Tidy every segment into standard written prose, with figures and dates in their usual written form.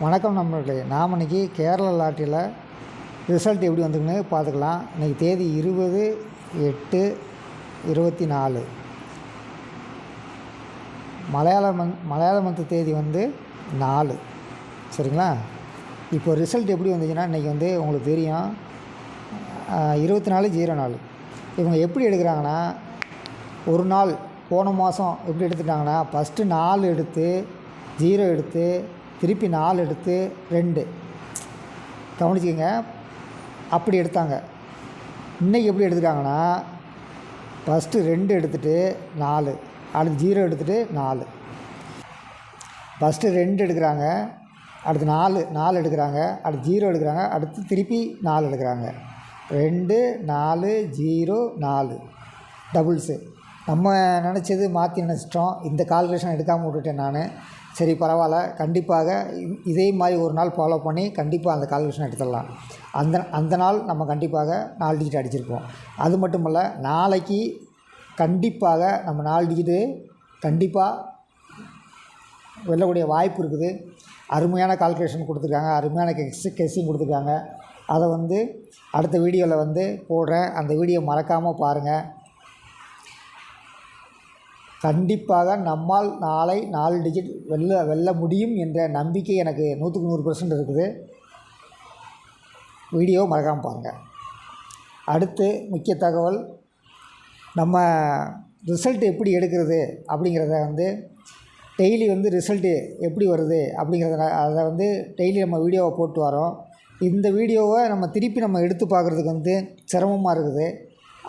வணக்கம் நண்பர்களே. நாம் இன்றைக்கி கேரளா லாட்டரியில் ரிசல்ட் எப்படி வந்துக்குன்னு பார்த்துக்கலாம். இன்றைக்கி தேதி 20/8/24. மலையாள மந்த் தேதி வந்து 4. சரிங்களா? இப்போ ரிசல்ட் எப்படி வந்துச்சுன்னா இன்றைக்கி வந்து உங்களுக்கு தெரியும் 24/04. இவங்க எப்படி எடுக்கிறாங்கன்னா, ஒரு நாள் போன மாதம் எப்படி எடுத்துட்டாங்கன்னா, ஃபஸ்ட்டு 4 எடுத்து 0 எடுத்து திருப்பி 4 எடுத்து 2 கவனிச்சிக்கங்க. அப்படி எடுத்தாங்க. இன்றைக்கி எப்படி எடுத்துட்டாங்கன்னா, ஃபஸ்ட்டு 2 எடுத்துகிட்டு 4, அடுத்து 0 எடுத்துகிட்டு 4. ஃபஸ்ட்டு 2 எடுக்கிறாங்க, அடுத்து 4 எடுக்கிறாங்க, அடுத்து 0 எடுக்கிறாங்க, அடுத்து திருப்பி 4 எடுக்கிறாங்க. 2 4 0 4 டபுள்ஸு. நம்ம நினச்சது மாற்றி நினச்சிட்டோம். இந்த கால்குலேஷன் எடுக்காமல் விட்டுட்டேன் நான். சரி பரவாயில்ல, கண்டிப்பாக இதே மாதிரி ஒரு நாள் ஃபாலோ பண்ணி கண்டிப்பாக அந்த கால்குலேஷன் எடுத்துடலாம். அந்த நாள் நம்ம கண்டிப்பாக 4 டிஜிட் அடிச்சிருப்போம். அது மட்டும் இல்லை, நாளைக்கு கண்டிப்பாக நம்ம 4 டிஜிட்டு கண்டிப்பாக வெல்லக்கூடிய வாய்ப்பு இருக்குது. அருமையான கால்குலேஷன் கொடுத்துருக்காங்க, அருமையான கெஸ்ஸிங் கொடுத்துருக்காங்க. அதை வந்து அடுத்த வீடியோவில் வந்து போடுறேன். அந்த வீடியோ மறக்காமல் பாருங்கள். கண்டிப்பாக நம்மால் நாளை 4 டிஜிட் வெல்ல முடியும் என்ற நம்பிக்கை எனக்கு 100க்கு 100% இருக்குது. வீடியோ மறக்காமல் பாருங்கள். அடுத்து முக்கிய தகவல், நம்ம ரிசல்ட் எப்படி எடுக்கிறது அப்படிங்கிறத வந்து டெய்லி வந்து ரிசல்ட்டு எப்படி வருது அப்படிங்கிறத அதை வந்து டெய்லி நம்ம வீடியோவை போட்டு வரோம். இந்த வீடியோவை நம்ம திருப்பி நம்ம எடுத்து பார்க்குறதுக்கு வந்து சிரமமாக இருக்குது.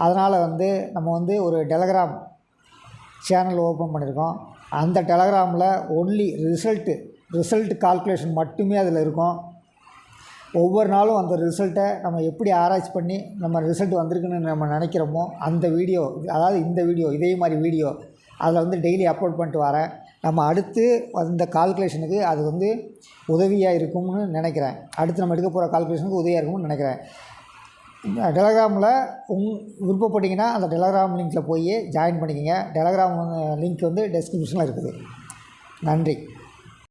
அதனால் வந்து நம்ம வந்து ஒரு டெலகிராம் சேனல் ஓப்பன் பண்ணியிருக்கோம். அந்த டெலகிராமில் ஒன்லி ரிசல்ட் கால்குலேஷன் மட்டுமே அதில் இருக்கும். ஒவ்வொரு நாளும் அந்த ரிசல்ட்டை நம்ம எப்படி ஆராய்ச்சி பண்ணி நம்ம ரிசல்ட் வந்திருக்குன்னு நம்ம நினைக்கிறோமோ அந்த வீடியோ, அதாவது இந்த வீடியோ, இதே மாதிரி வீடியோ அதில் வந்து டெய்லி அப்லோட் பண்ணிட்டு வரேன். நம்ம அடுத்து அந்த கால்குலேஷனுக்கு அது வந்து உதவியாக இருக்கும்னு நினைக்கிறேன். அடுத்து நம்ம எடுக்க போகிற கால்குலேஷனுக்கு உதவியாக இருக்கும்னு நினைக்கிறேன். டெலகிராமில் விருப்பப்பட்டிங்கன்னா அந்த டெலகிராம் லிங்க்கில் போய் ஜாயின் பண்ணிக்கோங்க. டெலகிராம் லிங்க் வந்து டெஸ்கிரிப்ஷனில் இருக்குது. நன்றி.